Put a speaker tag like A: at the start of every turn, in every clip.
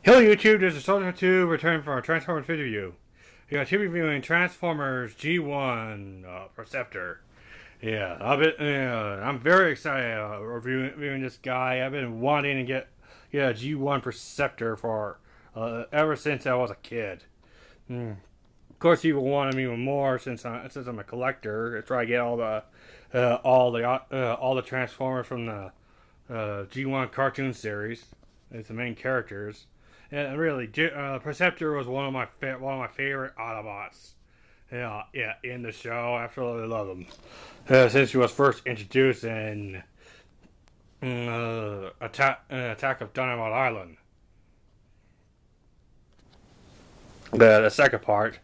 A: Hello YouTube, this is Soldier 2 returning for our Transformers video review. We got two reviewing Transformers G1 Perceptor. I'm very excited reviewing this guy. I've been wanting to get a G1 Perceptor for ever since I was a kid. Of course, people want him even more since I'm a collector. I try to get all the Transformers from the G1 cartoon series. It's the main characters. And really, Perceptor was one of my favorite Autobots. In the show, I absolutely love him. Since he was first introduced in Attack of Dynamite Island, the second part.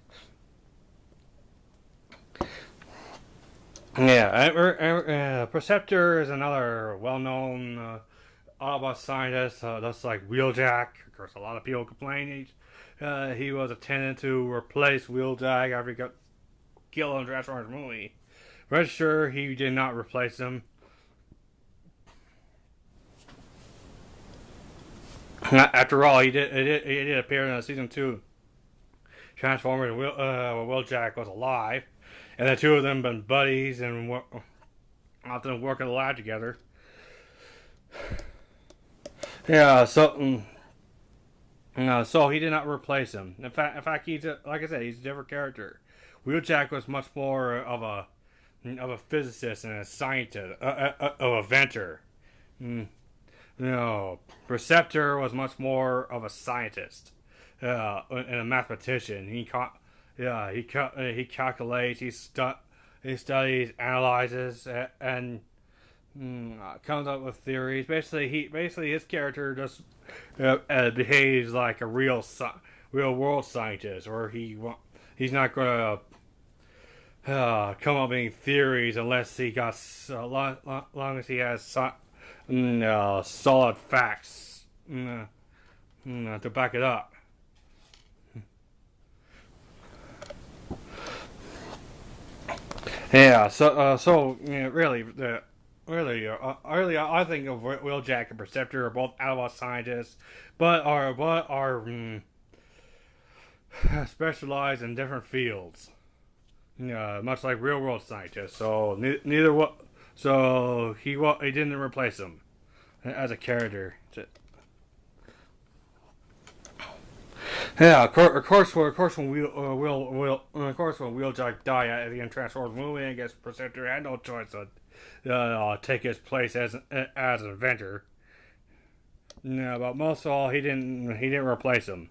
A: Perceptor is another well-known Autobot scientist, just like Wheeljack. Of course, a lot of people complain he was intended to replace Wheeljack after he got killed in the Transformers movie. But sure, he did not replace him. After all, he did appear in season 2 Transformers when Wheeljack was alive, and the two of them been buddies and often work in the lab together. Yeah, so he did not replace him. In fact, he's like I said, he's a different character. Wheeljack was much more of a physicist and a scientist, of a inventor. Mm, Perceptor was much more of a scientist and a mathematician. He calculates, he studies, analyzes, and comes up with theories. Basically his character just behaves like a real world scientist, or he's not gonna come up with any theories unless he got long as he has solid facts to back it up. Really, I think of Wheeljack and Perceptor are both Autobot scientists, but are specialized in different fields, much like real world scientists. So neither what, so he didn't replace him as a character. Yeah, of course, when Wheeljack died at the end of Transformers movie, I guess Perceptor had no choice to take his place as an inventor. No, but most of all, he didn't replace him.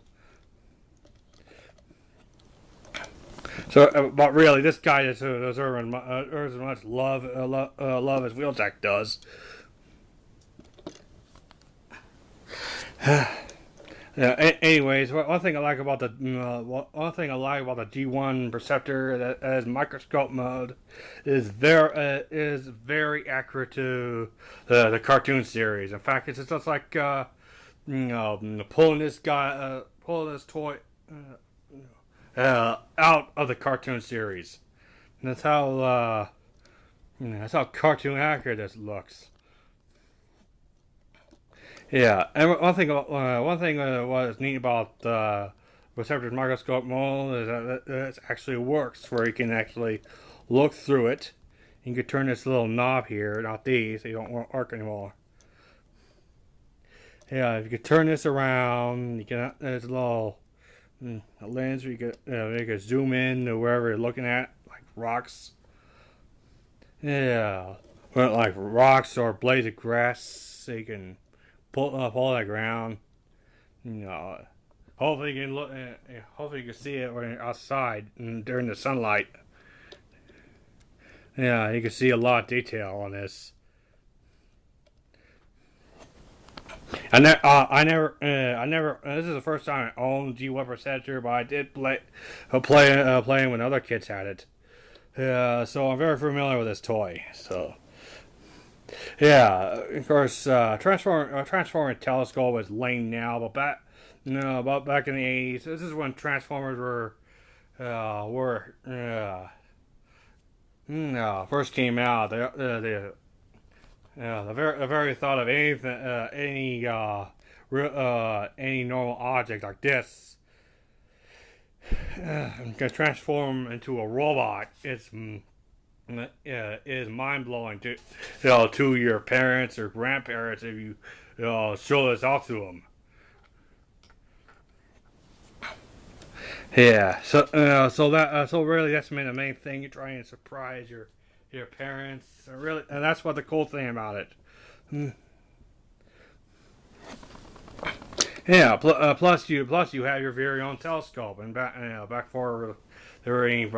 A: But really, this guy deserves as much love as Wheeljack does. Anyways, one thing I like about the G1 Perceptor that as microscope mode is very accurate to the cartoon series. In fact, it's just like pulling this toy out of the cartoon series. And that's how cartoon accurate this looks. Yeah, and one thing was neat about Receptor's microscope mode is that it actually works, where you can actually look through it. You can turn this little knob here, not these, they don't work anymore. Yeah, if you could turn this around, you can there's a little a lens where you could zoom in to wherever you're looking at, like rocks. Yeah, well, like rocks or blades of grass, so you can pull that ground. You know, hopefully you can look. Hopefully you can see it when you're outside during the sunlight. Yeah, you can see a lot of detail on this. I never. This is the first time I owned G1 Perceptor, but I did playing when other kids had it. So I'm very familiar with this toy. So yeah, of course, Transforming Telescope was lame now, but back in the '80s, this is when Transformers first came out. The very thought of any any normal object like this can transform into a robot. Is mind blowing to to your parents or grandparents if you show this off to them. Yeah, so really that's the main thing. You're trying to surprise your parents. Really, and that's what the cool thing about it. Yeah. Plus you have your very own telescope and back for during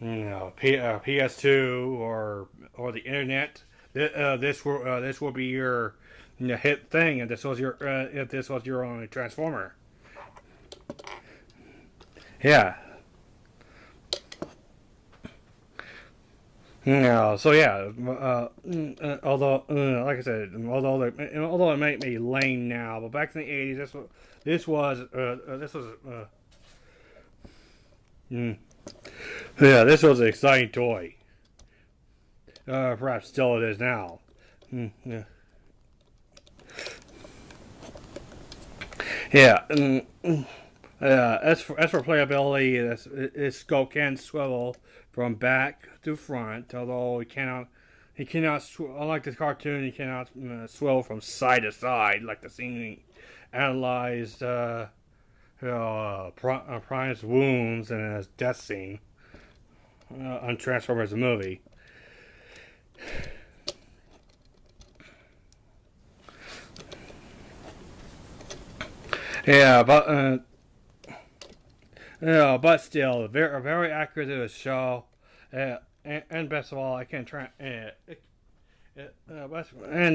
A: PS2 or the internet. This will be your hit thing, if this was your only Transformer. Yeah. Yeah. So yeah. Although, like I said, although it might be lame now, but back in the '80s, mm, yeah, this was an exciting toy. Perhaps still it is now. Yeah. Yeah. As for playability, this scope can swivel from back to front, although he cannot, unlike the cartoon, he cannot swivel from side to side like the scene analyzed Prime's wounds and his death scene on Transformers the movie. Yeah, but still, very accurate to the show, and best of all, I can and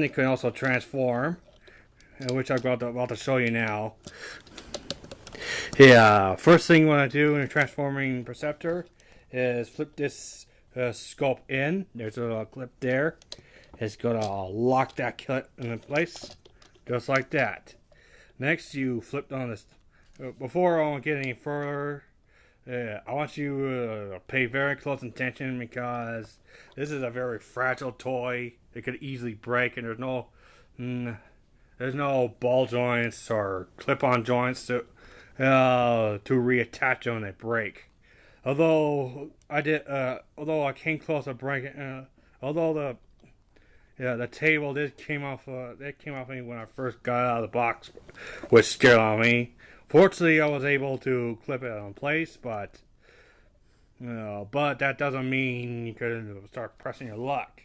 A: it can also transform, which I'm about to show you now. Yeah, first thing you want to do in a transforming Perceptor is flip this scope in. There's a little clip there. It's gonna lock that clip in place, just like that. Next, you flip on this. Before I get any further, I want you to pay very close attention because this is a very fragile toy. It could easily break, and there's no ball joints or clip-on joints to reattach them when they break. Although I came close to breaking, the table did came off. That came off me when I first got out of the box, which scared on me. Fortunately, I was able to clip it in place, but that doesn't mean you can start pressing your luck.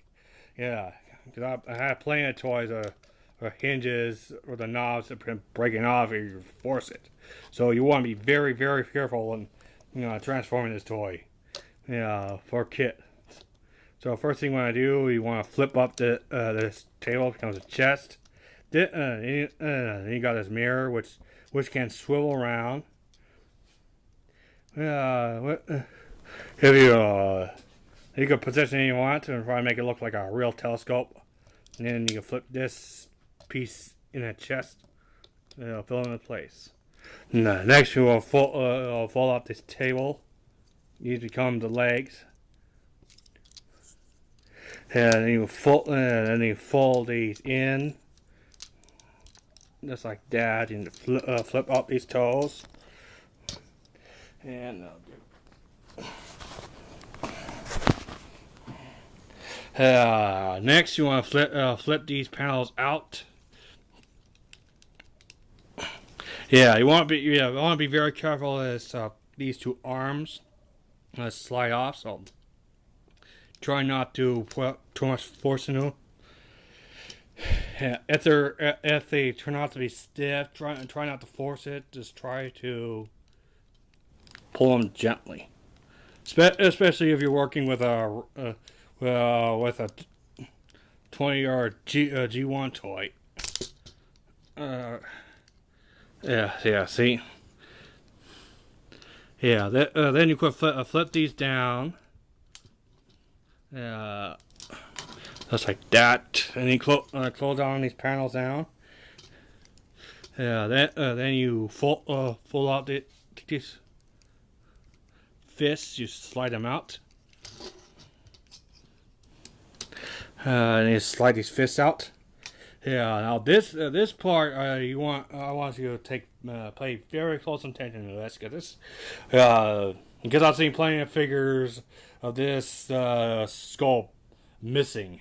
A: Yeah, because I had plenty of toys or hinges or the knobs that been breaking off if you force it. So you want to be very, very careful when transforming this toy. Yeah, for kit. So first thing you want to do, you want to flip up this table. It becomes a chest. Then you got this mirror, which can swivel around. If you can position it you want to try to make it look like a real telescope. And then you can flip this piece in a chest. It'll fill in place. Next, you will fold up this table. These become the legs. And then you fold these in, just like that, and flip up these toes. And next, you want to flip these panels out. Yeah, you want to be very careful as these two arms slide off. So try not to put too much force into them. Yeah, if they turn out to be stiff, try not to force it. Just try to pull them gently, especially if you're working with a 20-yard G1 toy. Yeah. See. Yeah. Then you could flip these down. Just like that, and you close down these panels down. Then you fold out these fists. You slide them out, and you slide these fists out. Yeah. Now this part I want you to pay very close attention to this because I've seen plenty of figures of this sculpt missing.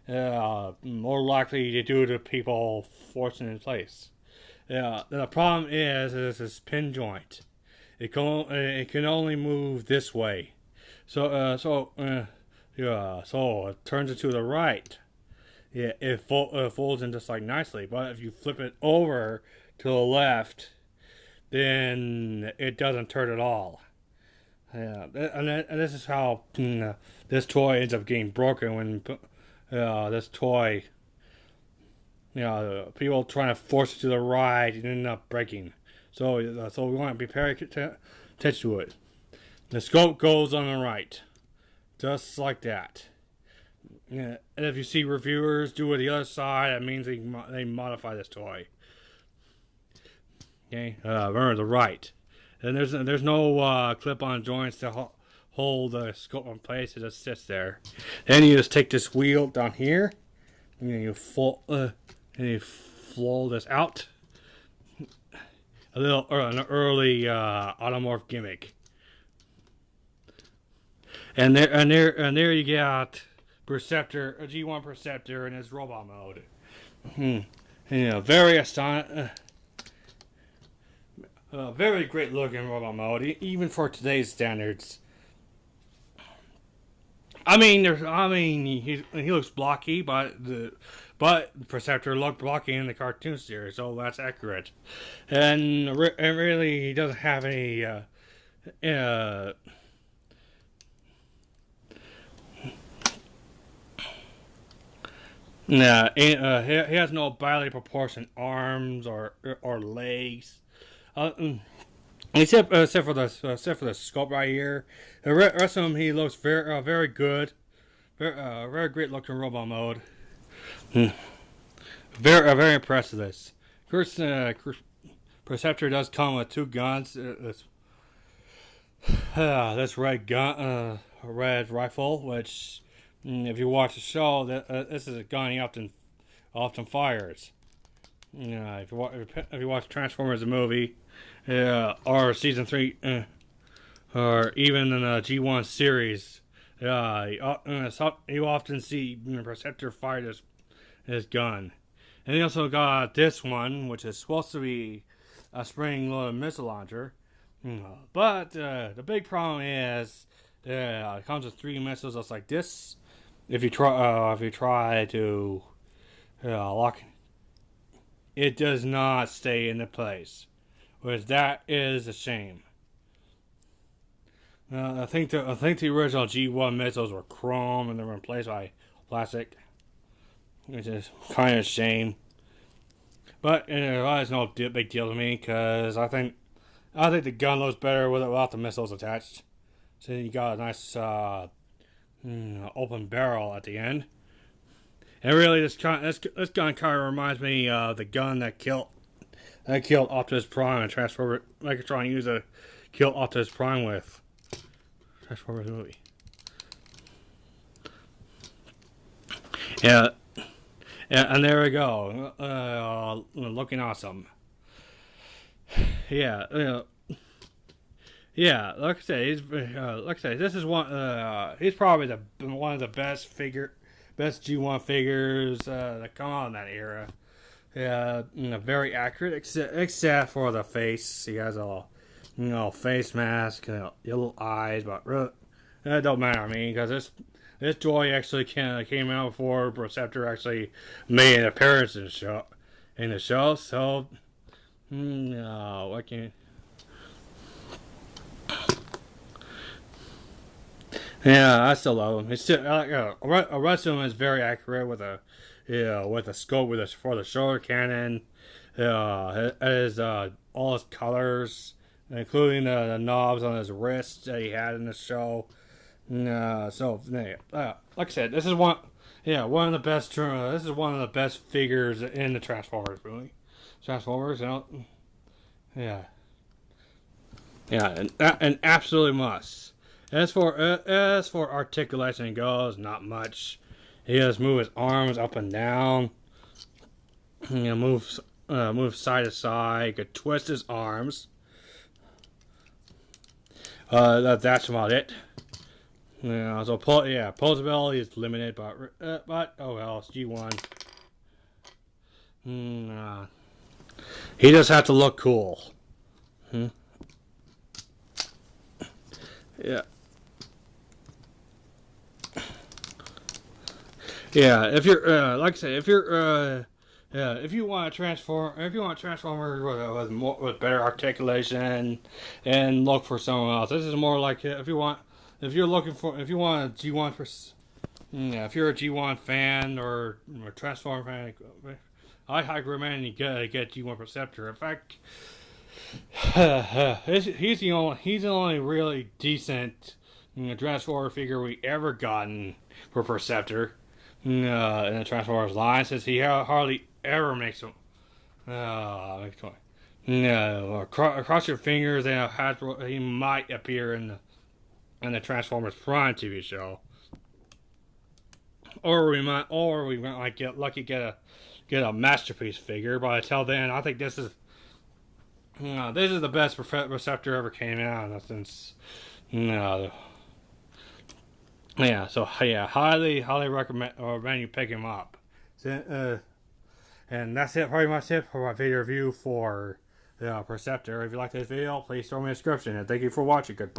A: More likely due to people forcing it in place. The problem is this pin joint. It can only move this way. So it turns it to the right. Yeah, it folds in just like nicely. But if you flip it over to the left, then it doesn't turn at all. Yeah, and this is how this toy ends up getting broken when this toy, people trying to force it to the right and end up breaking. So we want to be very attention to it. The scope goes on the right, just like that. Yeah, and if you see reviewers do it the other side, that means they modify this toy. Okay, remember the right. And there's no clip-on joints to hold the scope in place. It just sits there. Then you just take this wheel down here, and you fold this out. An early automorph gimmick. And there you got Perceptor, a G1 Perceptor in his robot mode. Very great looking robot mode, even for today's standards. He looks blocky, but Perceptor looked blocky in the cartoon series, so that's accurate. And really, he doesn't have any. He has no badly proportioned arms or legs. Except for the sculpt right here. The rest of him, he looks very good. Very great looking robot mode. Very impressed with this. First, Perceptor does come with two guns. This red rifle, which if you watch the show, this is a gun he often fires. If you watch Transformers the movie, or season 3, or even in the G1 series, you often see Perceptor fire his gun. And he also got this one, which is supposed to be a spring-loaded missile launcher. But the big problem is it comes with 3 missiles just like this. If you try to lock, it does not stay in the place, which that is a shame. I think the original G1 missiles were chrome and they were replaced by plastic, which is kind of a shame. But it's no big deal to me because I think the gun looks better without the missiles attached. So you got a nice open barrel at the end. And really, this gun kind of reminds me of the gun that killed Optimus Prime and Transformers. Like trying to use to kill Optimus Prime with Transformers movie. Yeah, and there we go. Looking awesome. Yeah. Like I say, this is he's probably one of the best G1 figures that come out in that era. Yeah, very accurate, except for the face. He has a face mask, little eyes, but really, that don't matter to me because this toy actually came out before Perceptor actually made an appearance in the show. So, what can? Yeah, I still love him. It's still the rest of him is very accurate with a scope for the shoulder cannon. It is all his colors, including the knobs on his wrists that he had in the show. Like I said, this is one of the best. This is one of the best figures in the Transformers movie. Transformers, and absolutely must. As for articulation goes, not much. He just move his arms up and down. Move side to side. Could twist his arms. That's about it. Yeah, so posability is limited, but oh well, it's G1. He just have to look cool. Yeah. Yeah, if you're like I said, if you're if you want to Transformers with better articulation and look for someone else, this is more like if you want a G1 for if you're a G1 fan or a Transformer fan, I highly recommend you get G1 Perceptor. In fact, he's the only really decent Transformer figure we ever gotten for Perceptor in the Transformers line, since he hardly ever makes them. No, cross your fingers, and he might appear in the Transformers Prime TV show, or we might get lucky get a masterpiece figure. But until then, I think this is the best Perceptor ever came out since. Highly recommend you pick him up. So, and that's it, pretty much it for my video review for Perceptor. If you like this video, please throw me a description, and thank you for watching. Goodbye.